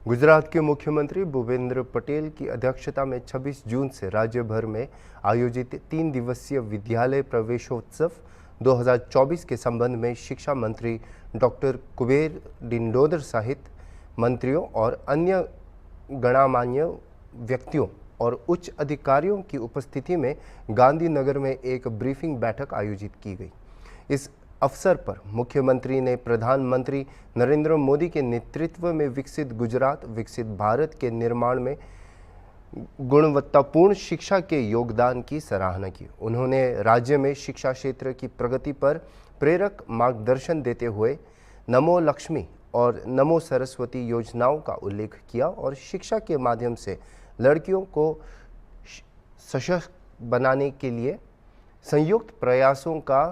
गुजरात के मुख्यमंत्री भूपेंद्र पटेल की अध्यक्षता में 26 जून से राज्य भर में आयोजित 3 दिवसीय विद्यालय प्रवेशोत्सव 2024 के संबंध में शिक्षा मंत्री डॉक्टर कुबेर डिंडोर सहित मंत्रियों और अन्य गणमान्य व्यक्तियों और उच्च अधिकारियों की उपस्थिति में गांधीनगर में एक ब्रीफिंग बैठक आयोजित की गई। इस अवसर पर मुख्यमंत्री ने प्रधानमंत्री नरेंद्र मोदी के नेतृत्व में विकसित गुजरात विकसित भारत के निर्माण में गुणवत्तापूर्ण शिक्षा के योगदान की सराहना की। उन्होंने राज्य में शिक्षा क्षेत्र की प्रगति पर प्रेरक मार्गदर्शन देते हुए नमो लक्ष्मी और नमो सरस्वती योजनाओं का उल्लेख किया और शिक्षा के माध्यम से लड़कियों को सशक्त बनाने के लिए संयुक्त प्रयासों का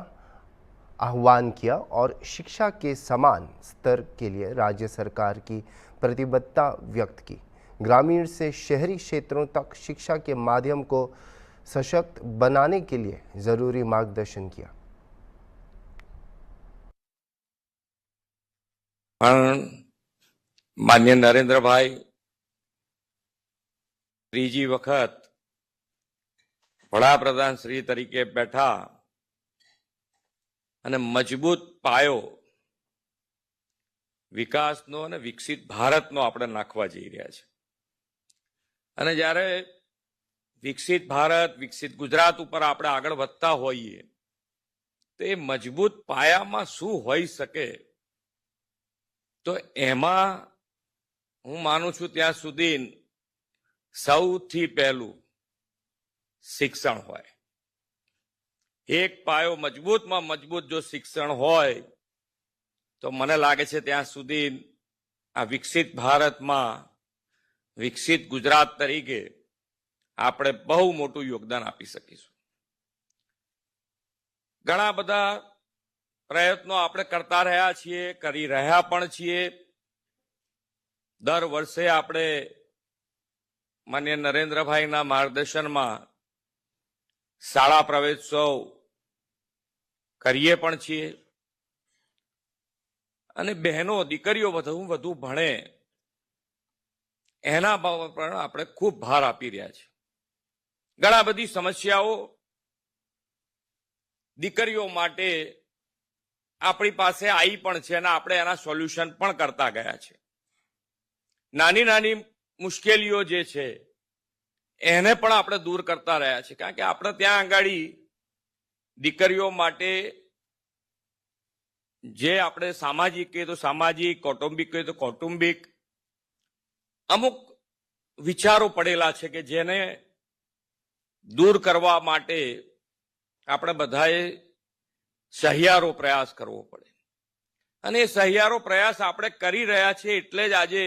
आह्वान किया और शिक्षा के समान स्तर के लिए राज्य सरकार की प्रतिबद्धता व्यक्त की। ग्रामीण से शहरी क्षेत्रों तक शिक्षा के माध्यम को सशक्त बनाने के लिए जरूरी मार्गदर्शन किया। माननीय नरेंद्र भाई त्रीजी वखत वडाप्रधान श्री तरीके बैठा અને મજબૂત પાયો વિકાસનો અને વિકસિત ભારતનો આપણે નાખવા જઈ રહ્યા છે। અને જ્યારે વિકસિત ભારત વિકસિત ગુજરાત ઉપર આપણે આગળ વધતા હોઈએ તો એ મજબૂત પાયામાં શું હોઈ શકે, તો એમાં હું માનું છું ત્યાં સુધી સૌથી પહેલું શિક્ષણ હોય। एक पायो मजबूत में मजबूत जो शिक्षण होय तो मने लागे छे त्यां सुधी आ विकसित भारत में विकसित गुजरात तरीके आपणे बहु मोटुं योगदान आपी सकीशुं। घणा बधा प्रयत्नों आपणे करता रह्या छीए, करी रह्या पण छीए। दर वर्षे आपणे माननीय नरेंद्रभाईना मार्गदर्शनमां शाळा प्रवेशोत्सव करीए पण छीए अने बहनों दीकरीओ વધુ ભણે एना पर आपणे खूब भार आपी रह्या छे। घणा बधी समस्याओ दीकरीओ माटे आपणी पासे आई पण छे अने आपणे एना सोल्यूशन पण करता गया छे। नानी नानी मुश्केलीओ जे छे એને પણ આપણે દૂર કરતા રહ્યા છે, કારણ કે આપણે ત્યાં આગાડી દીકરીઓ માટે જે આપણે સામાજિક કહીએ તો સામાજિક, કૌટુંબિક કહીએ તો કૌટુંબિક અમુક વિચારો પડેલા છે કે જેને દૂર કરવા માટે આપણે બધાએ સહિયારો પ્રયાસ કરવો પડે અને એ સહિયારો પ્રયાસ આપણે કરી રહ્યા છીએ। એટલે જ આજે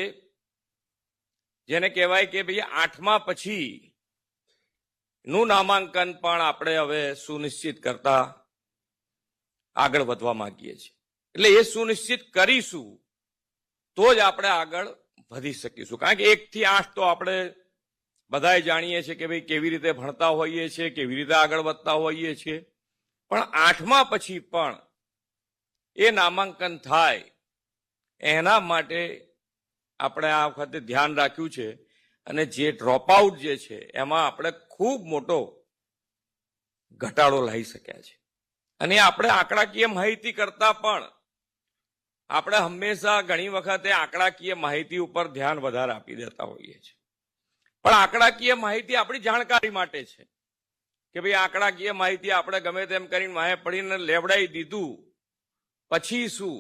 જેને કહેવાય કે ભાઈ 8મા પછી નું નામાંકન પણ આપણે હવે સુનિશ્ચિત કરતા આગળ વધવા માંગીએ છીએ। એટલે એ સુનિશ્ચિત કરીશું તો જ આપણે આગળ વધી શકીશું, કારણ કે 1 થી 8 તો આપણે બધાએ જાણીએ છીએ કે ભાઈ કેવી રીતે ભણતા હોઈએ છીએ, કેવી રીતે આગળ વધતા હોઈએ છીએ, પણ 8મા પછી પણ એ નામાંકન થાય એના માટે આપણે આ વખતે ધ્યાન રાખ્યું છે અને જે ડ્રોપ આઉટ જે છે એમાં આપણે ખૂબ મોટો ઘટાડો લાવી શક્યા છે। અને આપણે આંકડાકીય માહિતી કરતા પણ આપણે હંમેશા ઘણી વખતે આંકડાકીય માહિતી ઉપર ધ્યાન વધારે આપી દેતા હોઈએ છીએ, પણ આંકડાકીય માહિતી આપણી જાણકારી માટે છે કે ભાઈ આંકડાકીય માહિતી આપણે ગમે તેમ કરીને માહે પડીને લેવડાવી દીધું પછી શું,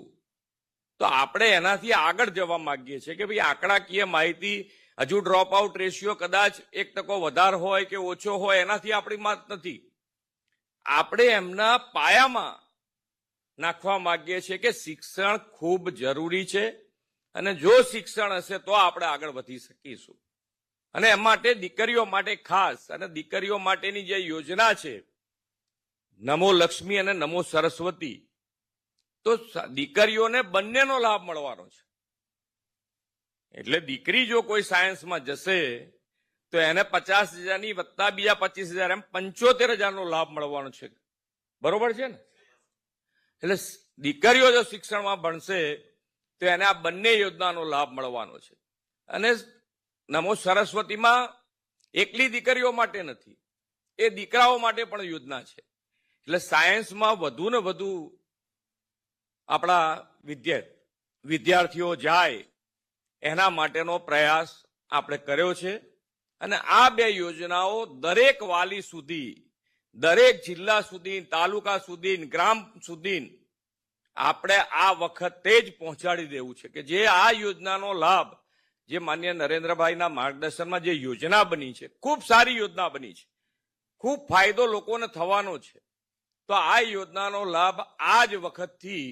તો આપણે એનાથી આગળ જવા માંગીએ છીએ કે ભાઈ આંકડાકીય માહિતી હજુ ડ્રોપ આઉટ રેશિયો કદાચ 1% વધારે હોય કે ઓછો હોય એનાથી આપણી વાત નથી। આપણે એમના પાયામાં નાખવા માંગીએ છીએ કે શિક્ષણ ખૂબ જરૂરી છે અને જો શિક્ષણ હશે તો આપણે આગળ વધી શકીશું। અને એ માટે દીકરીઓ માટે ખાસ અને દીકરીઓ માટેની જે યોજના છે નમો લક્ષ્મી અને નમો સરસ્વતી, તો દીકરીઓને બંનેનો લાભ મળવાનો છે। એટલે દીકરી જો કોઈ સાયન્સમાં જશે તો એને 50,000ની વત્તા બીજા 25,000 એમ 75,000નો લાભ મળવાનો છે, બરોબર છે ને। એટલે દીકરીઓ જો શિક્ષણમાં ભણશે તો એને આ બંને યોજનાનો લાભ મળવાનો છે। અને નમો સરસ્વતીમાં એકલી દીકરીઓ માટે નથી, એ દીકરાઓ માટે પણ યોજના છે. એટલે સાયન્સમાં વધુ ને વધુ આપણા વિદ્યાર્થીઓ જાય એના માટેનો પ્રયાસ આપણે કર્યો છે. અને આ બે યોજનાઓ દરેક વાલી સુધી, દરેક જિલ્લા સુધી, તાલુકા સુધી, ગ્રામ સુધી આપણે આ વખતે જ પહોંચાડી દેવું છે કે જે આ યોજનાનો લાભ, જે માન્ય નરેન્દ્રભાઈના માર્ગદર્શનમાં જે યોજના બની છે, ખૂબ સારી યોજના બની છે, ખૂબ ફાયદો લોકોને થવાનો છે. તો આ યોજનાનો લાભ આ જ વખતથી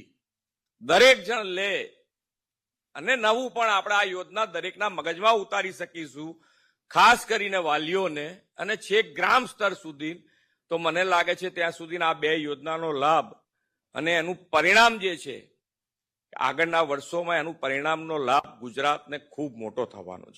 દરેક જણ લે અને નવું પણ આપણે આ યોજના દરેકના મગજમાં ઉતારી શકીશું, ખાસ કરીને વાલીઓને અને છેક ગ્રામ સ્તર સુધી. તો મને લાગે છે ત્યાં સુધી આ બે યોજનાનો લાભ અને એનું પરિણામ જે છે આગળના વર્ષોમાં એનું પરિણામનો લાભ ગુજરાતને ખૂબ મોટો થવાનો છે.